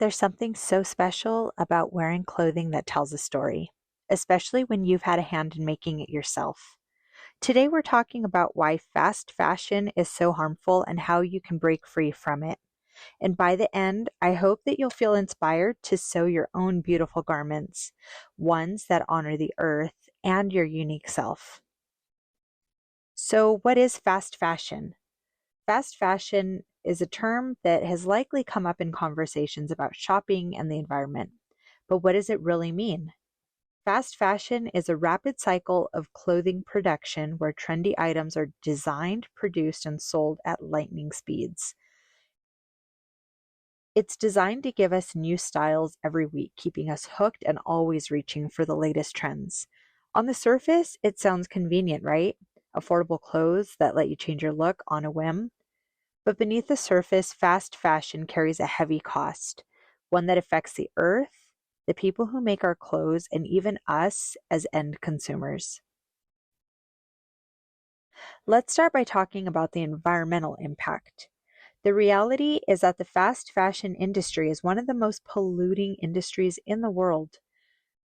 There's something so special about wearing clothing that tells a story, especially when you've had a hand in making it yourself. Today, we're talking about why fast fashion is so harmful and how you can break free from it. And by the end, I hope that you'll feel inspired to sew your own beautiful garments, ones that honor the earth and your unique self. So, what is fast fashion? Fast fashion is a term that has likely come up in conversations about shopping and the environment. But what does it really mean? Fast fashion is a rapid cycle of clothing production where trendy items are designed, produced, and sold at lightning speeds. It's designed to give us new styles every week, keeping us hooked and always reaching for the latest trends. On the surface, it sounds convenient, right? Affordable clothes that let you change your look on a whim. But beneath the surface, fast fashion carries a heavy cost, one that affects the earth, the people who make our clothes, and even us as end consumers. Let's start by talking about the environmental impact. The reality is that the fast fashion industry is one of the most polluting industries in the world.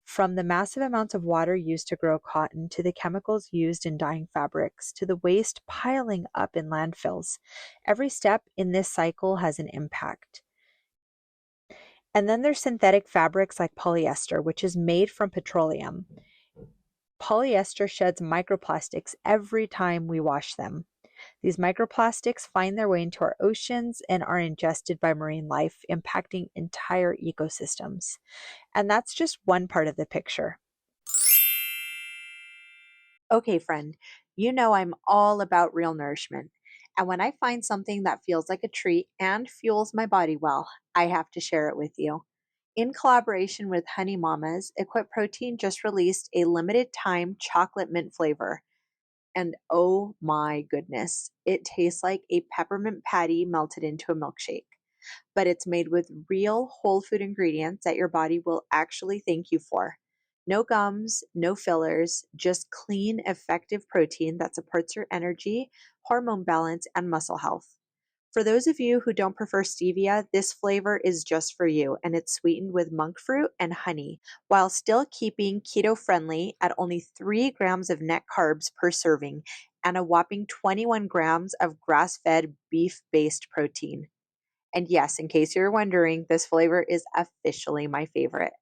From the massive amounts of water used to grow cotton, to the chemicals used in dyeing fabrics, to the waste piling up in landfills, every step in this cycle has an impact. And then there's synthetic fabrics like polyester, which is made from petroleum. Polyester sheds microplastics every time we wash them. These microplastics find their way into our oceans and are ingested by marine life, impacting entire ecosystems. And that's just one part of the picture. Okay, friend, you know I'm all about real nourishment. And when I find something that feels like a treat and fuels my body well, I have to share it with you. In collaboration with Honey Mamas, Equip Protein just released a limited time chocolate mint flavor. And oh my goodness, it tastes like a peppermint patty melted into a milkshake. But it's made with real whole food ingredients that your body will actually thank you for. No gums, no fillers, just clean, effective protein that supports your energy, hormone balance, and muscle health. For those of you who don't prefer stevia, this flavor is just for you, and it's sweetened with monk fruit and honey, while still keeping keto friendly at only 3 grams of net carbs per serving and a whopping 21 grams of grass fed beef based protein. And yes, in case you're wondering, this flavor is officially my favorite.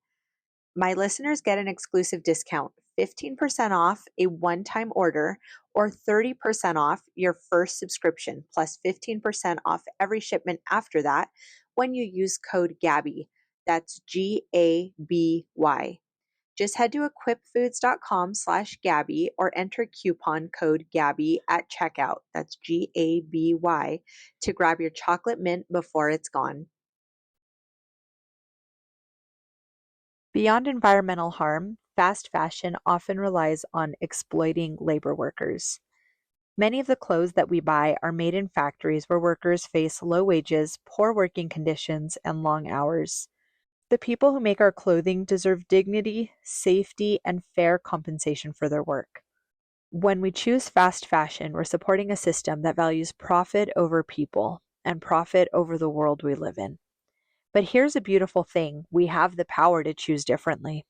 My listeners get an exclusive discount, 15% off a one-time order or 30% off your first subscription, plus 15% off every shipment after that when you use code GABBY. That's GABY. Just head to equipfoods.com/Gabby or enter coupon code Gabby at checkout. That's GABY to grab your chocolate mint before it's gone. Beyond environmental harm, fast fashion often relies on exploiting labor workers. Many of the clothes that we buy are made in factories where workers face low wages, poor working conditions, and long hours. The people who make our clothing deserve dignity, safety, and fair compensation for their work. When we choose fast fashion, we're supporting a system that values profit over people and profit over the world we live in. But here's a beautiful thing: we have the power to choose differently.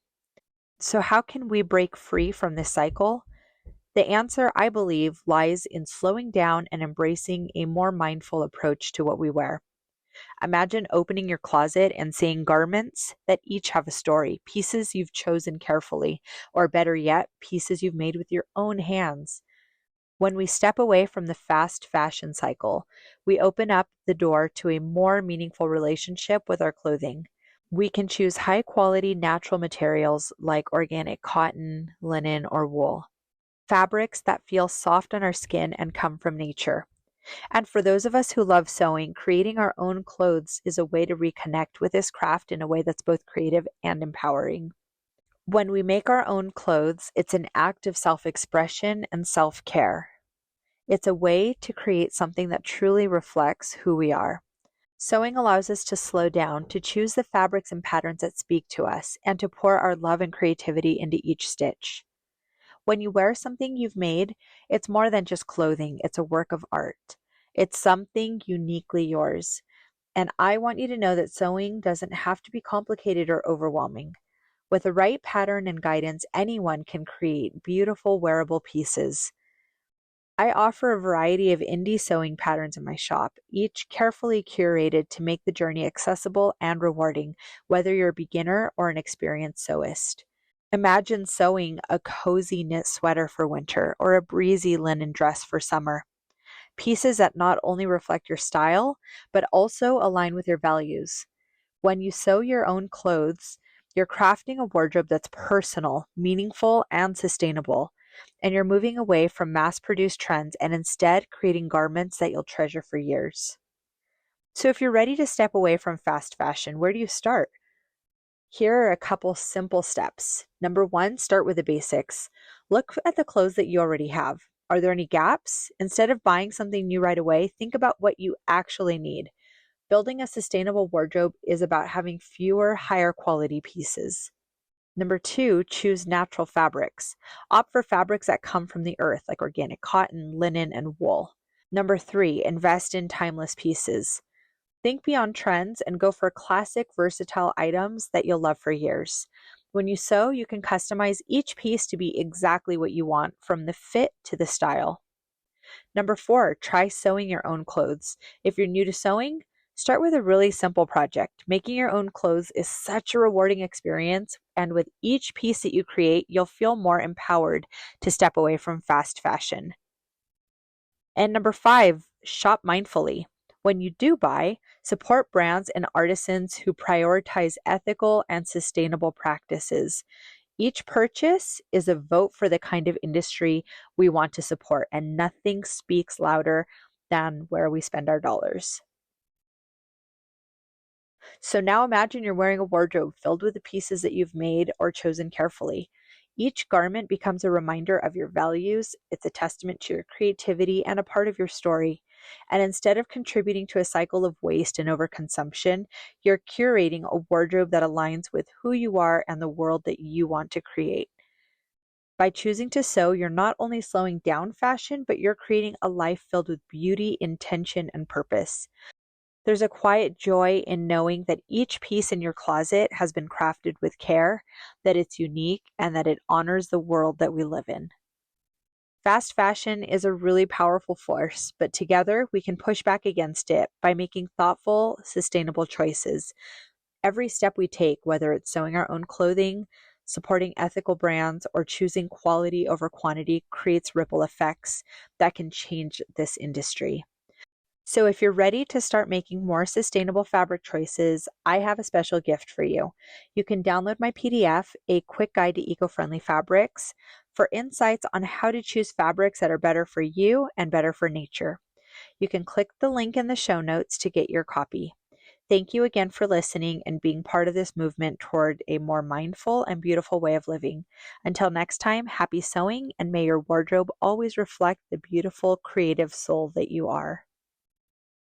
So, how can we break free from this cycle? The answer, I believe, lies in slowing down and embracing a more mindful approach to what we wear. Imagine opening your closet and seeing garments that each have a story, pieces you've chosen carefully, or better yet, pieces you've made with your own hands. When we step away from the fast fashion cycle, we open up the door to a more meaningful relationship with our clothing. We can choose high quality natural materials like organic cotton, linen, or wool, fabrics that feel soft on our skin and come from nature. And for those of us who love sewing, creating our own clothes is a way to reconnect with this craft in a way that's both creative and empowering. When we make our own clothes, it's an act of self-expression and self-care. It's a way to create something that truly reflects who we are. Sewing allows us to slow down, to choose the fabrics and patterns that speak to us, and to pour our love and creativity into each stitch. When you wear something you've made, it's more than just clothing, it's a work of art. It's something uniquely yours. And I want you to know that sewing doesn't have to be complicated or overwhelming. With the right pattern and guidance, anyone can create beautiful wearable pieces. I offer a variety of indie sewing patterns in my shop, each carefully curated to make the journey accessible and rewarding, whether you're a beginner or an experienced sewist. Imagine sewing a cozy knit sweater for winter or a breezy linen dress for summer. Pieces that not only reflect your style, but also align with your values. When you sew your own clothes, you're crafting a wardrobe that's personal, meaningful, and sustainable. And you're moving away from mass produced trends and instead creating garments that you'll treasure for years. So, if you're ready to step away from fast fashion, where do you start? Here are a couple simple steps. Number one, start with the basics. Look at the clothes that you already have. Are there any gaps? Instead of buying something new right away, think about what you actually need. Building a sustainable wardrobe is about having fewer, higher quality pieces. Number two, choose natural fabrics. Opt for fabrics that come from the earth, like organic cotton, linen, and wool. Number three, invest in timeless pieces. Think beyond trends and go for classic, versatile items that you'll love for years. When you sew, you can customize each piece to be exactly what you want, from the fit to the style. Number four, try sewing your own clothes. If you're new to sewing, start with a really simple project. Making your own clothes is such a rewarding experience, and with each piece that you create, you'll feel more empowered to step away from fast fashion. And number five, shop mindfully. When you do buy, support brands and artisans who prioritize ethical and sustainable practices. Each purchase is a vote for the kind of industry we want to support, and nothing speaks louder than where we spend our dollars. So now imagine you're wearing a wardrobe filled with the pieces that you've made or chosen carefully. Each garment becomes a reminder of your values, it's a testament to your creativity and a part of your story. And instead of contributing to a cycle of waste and overconsumption, you're curating a wardrobe that aligns with who you are and the world that you want to create. By choosing to sew, you're not only slowing down fashion, but you're creating a life filled with beauty, intention, and purpose. There's a quiet joy in knowing that each piece in your closet has been crafted with care, that it's unique, and that it honors the world that we live in. Fast fashion is a really powerful force, but together we can push back against it by making thoughtful, sustainable choices. Every step we take, whether it's sewing our own clothing, supporting ethical brands, or choosing quality over quantity, creates ripple effects that can change this industry. So, if you're ready to start making more sustainable fabric choices, I have a special gift for you. You can download my PDF, A Quick Guide to Eco-Friendly Fabrics, for insights on how to choose fabrics that are better for you and better for nature. You can click the link in the show notes to get your copy. Thank you again for listening and being part of this movement toward a more mindful and beautiful way of living. Until next time, happy sewing, and may your wardrobe always reflect the beautiful, creative soul that you are.